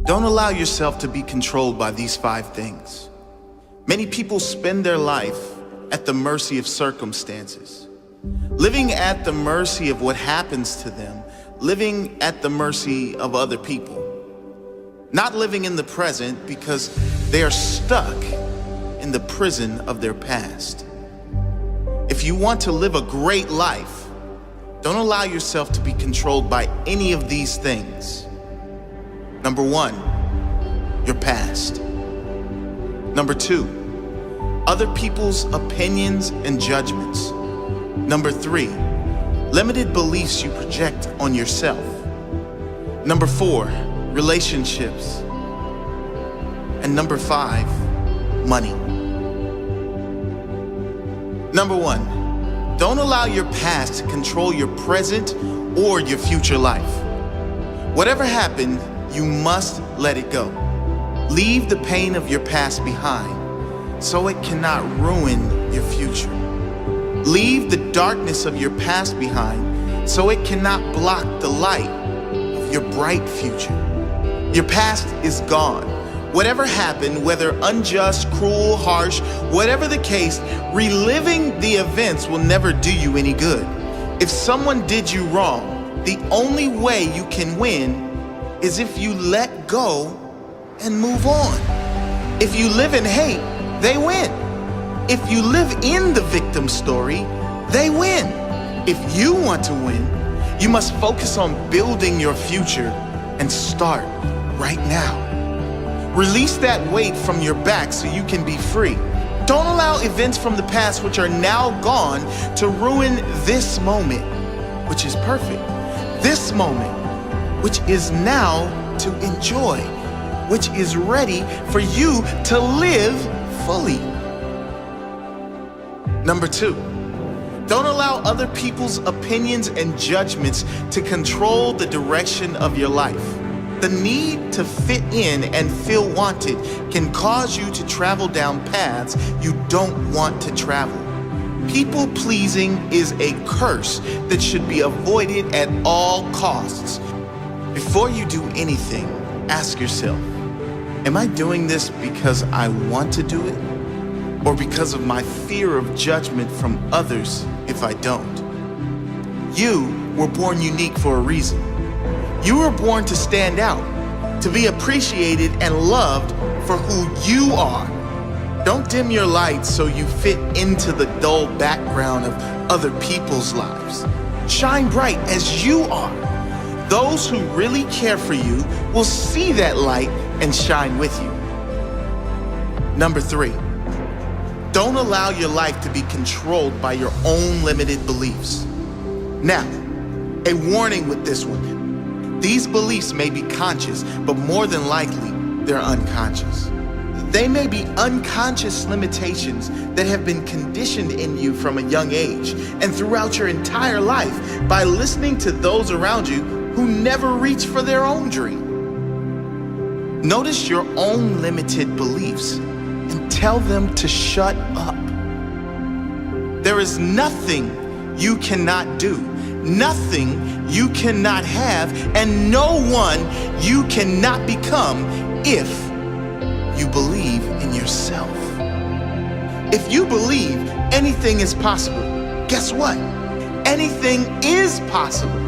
Don't allow yourself to be controlled by these 5 things. Many people spend their life at the mercy of circumstances, living at the mercy of what happens to them, living at the mercy of other people, not living in the present because they are stuck in the prison of their past. If you want to live a great life, don't allow yourself to be controlled by any of these things. Number 1, your past. Number 2, other people's opinions and judgments. Number 3, limited beliefs you project on yourself. Number 4, relationships. And number 5, money. Number 1, don't allow your past to control your present or your future life. Whatever happened, you must let it go. Leave the pain of your past behind so it cannot ruin your future. Leave the darkness of your past behind so it cannot block the light of your bright future. Your past is gone. Whatever happened, whether unjust, cruel, harsh, whatever the case, reliving the events will never do you any good. If someone did you wrong, the only way you can win is if you let go and move on. If you live in hate, they win. If you live in the victim story, they win. If you want to win, you must focus on building your future and start right now. Release that weight from your back so you can be free. Don't allow events from the past which are now gone to ruin this moment, which is perfect. This moment, which is now to enjoy, which is ready for you to live fully. Number 2, don't allow other people's opinions and judgments to control the direction of your life. The need to fit in and feel wanted can cause you to travel down paths you don't want to travel. People pleasing is a curse that should be avoided at all costs. Before you do anything, ask yourself, am I doing this because I want to do it? Or because of my fear of judgment from others if I don't? You were born unique for a reason. You were born to stand out, to be appreciated and loved for who you are. Don't dim your light so you fit into the dull background of other people's lives. Shine bright as you are. Those who really care for you will see that light and shine with you. Number 3, don't allow your life to be controlled by your own limited beliefs. Now, a warning with this one. These beliefs may be conscious, but more than likely, they're unconscious. They may be unconscious limitations that have been conditioned in you from a young age and throughout your entire life by listening to those around you who never reach for their own dream. Notice your own limited beliefs and tell them to shut up. There is nothing you cannot do, nothing you cannot have, and no one you cannot become if you believe in yourself. If you believe anything is possible, guess what? Anything is possible.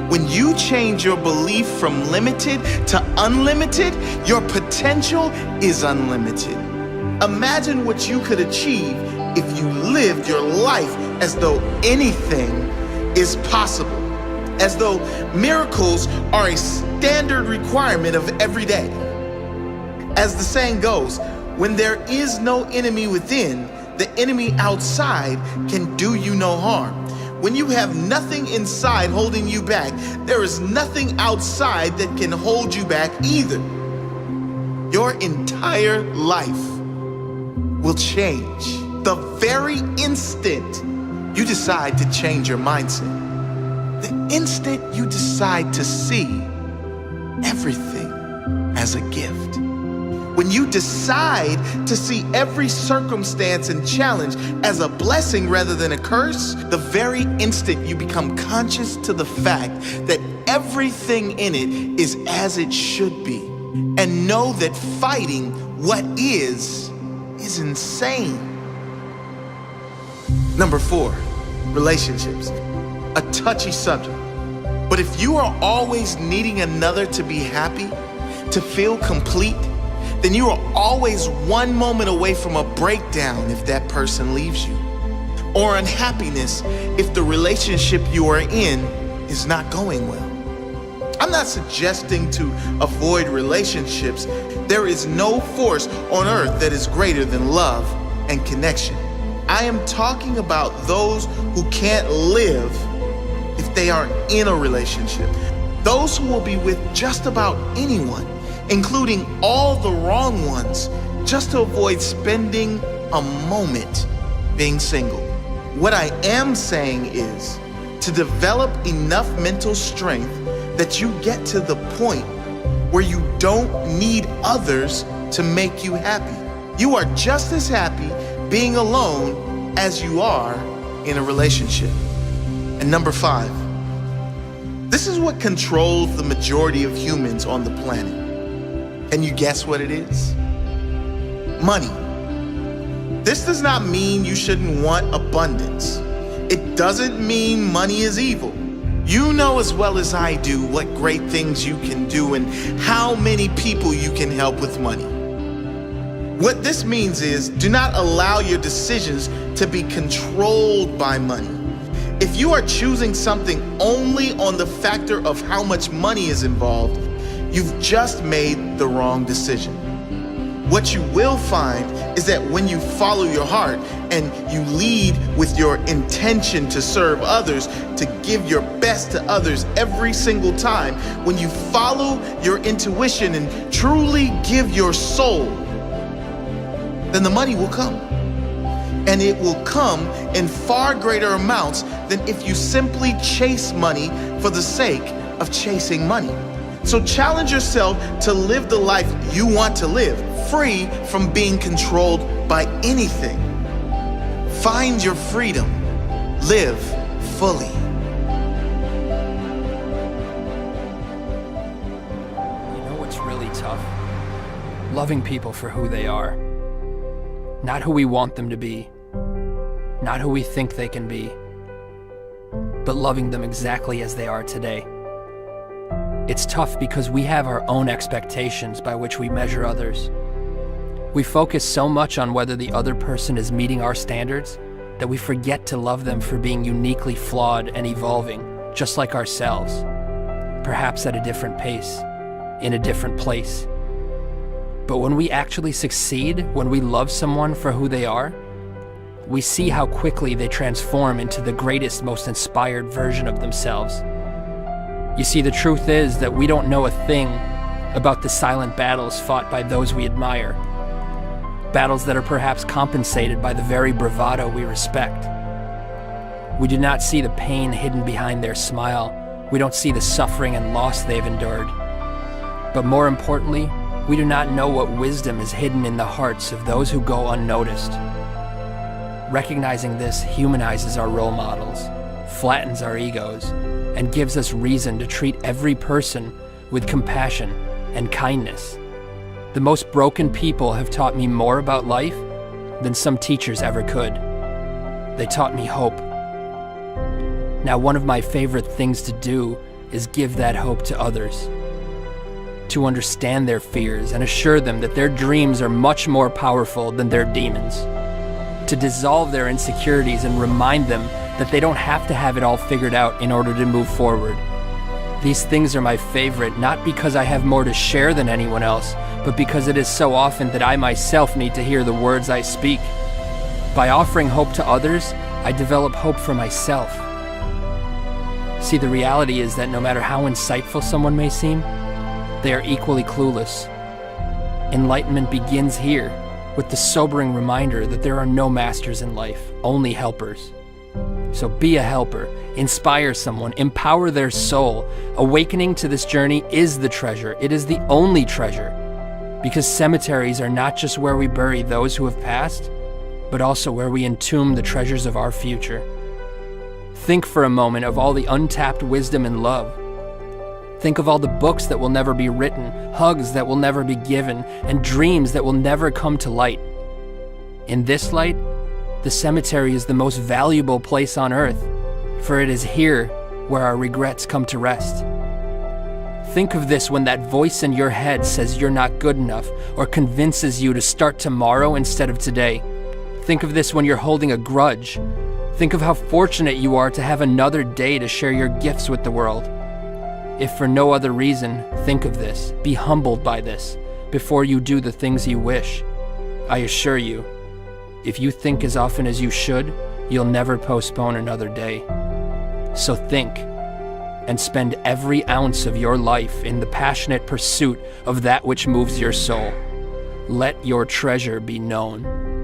When you change your belief from limited to unlimited, your potential is unlimited. Imagine what you could achieve if you lived your life as though anything is possible, as though miracles are a standard requirement of every day. As the saying goes, when there is no enemy within, the enemy outside can do you no harm. When you have nothing inside holding you back, there is nothing outside that can hold you back either. Your entire life will change the very instant you decide to change your mindset. The instant you decide to see everything as a gift. When you decide to see every circumstance and challenge as a blessing rather than a curse, the very instant you become conscious to the fact that everything in it is as it should be. And know that fighting what is insane. Number 4, relationships. A touchy subject. But if you are always needing another to be happy, to feel complete, then you are always one moment away from a breakdown if that person leaves you, or unhappiness if the relationship you are in is not going well. I'm not suggesting to avoid relationships. There is no force on earth that is greater than love and connection. I am talking about those who can't live if they aren't in a relationship. Those who will be with just about anyone, including all the wrong ones, just to avoid spending a moment being single. What I am saying is to develop enough mental strength that you get to the point where you don't need others to make you happy. You are just as happy being alone as you are in a relationship. And number 5, this is what controls the majority of humans on the planet. Can you guess what it is? Money. This does not mean you shouldn't want abundance. It doesn't mean money is evil. You know as well as I do what great things you can do and how many people you can help with money. What this means is, do not allow your decisions to be controlled by money. If you are choosing something only on the factor of how much money is involved, you've just made the wrong decision. What you will find is that when you follow your heart and you lead with your intention to serve others, to give your best to others every single time, when you follow your intuition and truly give your soul, then the money will come. And it will come in far greater amounts than if you simply chase money for the sake of chasing money. So challenge yourself to live the life you want to live, free from being controlled by anything. Find your freedom. Live fully. You know what's really tough? Loving people for who they are. Not who we want them to be. Not who we think they can be. But loving them exactly as they are today. It's tough because we have our own expectations by which we measure others. We focus so much on whether the other person is meeting our standards that we forget to love them for being uniquely flawed and evolving, just like ourselves. Perhaps at a different pace, in a different place. But when we actually succeed, when we love someone for who they are, we see how quickly they transform into the greatest, most inspired version of themselves. You see, the truth is that we don't know a thing about the silent battles fought by those we admire. Battles that are perhaps compensated by the very bravado we respect. We do not see the pain hidden behind their smile. We don't see the suffering and loss they've endured. But more importantly, we do not know what wisdom is hidden in the hearts of those who go unnoticed. Recognizing this humanizes our role models, flattens our egos, and gives us reason to treat every person with compassion and kindness. The most broken people have taught me more about life than some teachers ever could. They taught me hope. Now, one of my favorite things to do is give that hope to others. To understand their fears and assure them that their dreams are much more powerful than their demons. To dissolve their insecurities and remind them that they don't have to have it all figured out in order to move forward. These things are my favorite, not because I have more to share than anyone else, but because it is so often that I myself need to hear the words I speak. By offering hope to others, I develop hope for myself. See, the reality is that no matter how insightful someone may seem, they are equally clueless. Enlightenment begins here, with the sobering reminder that there are no masters in life, only helpers. So be a helper, inspire someone, empower their soul. Awakening to this journey is the treasure. It is the only treasure. Because cemeteries are not just where we bury those who have passed, but also where we entomb the treasures of our future. Think for a moment of all the untapped wisdom and love. Think of all the books that will never be written, hugs that will never be given, and dreams that will never come to light. In this light, the cemetery is the most valuable place on earth, for it is here where our regrets come to rest. Think of this when that voice in your head says you're not good enough or convinces you to start tomorrow instead of today. Think of this when you're holding a grudge. Think of how fortunate you are to have another day to share your gifts with the world. If for no other reason, think of this, be humbled by this, before you do the things you wish. I assure you, if you think as often as you should, you'll never postpone another day. So think, and spend every ounce of your life in the passionate pursuit of that which moves your soul. Let your treasure be known.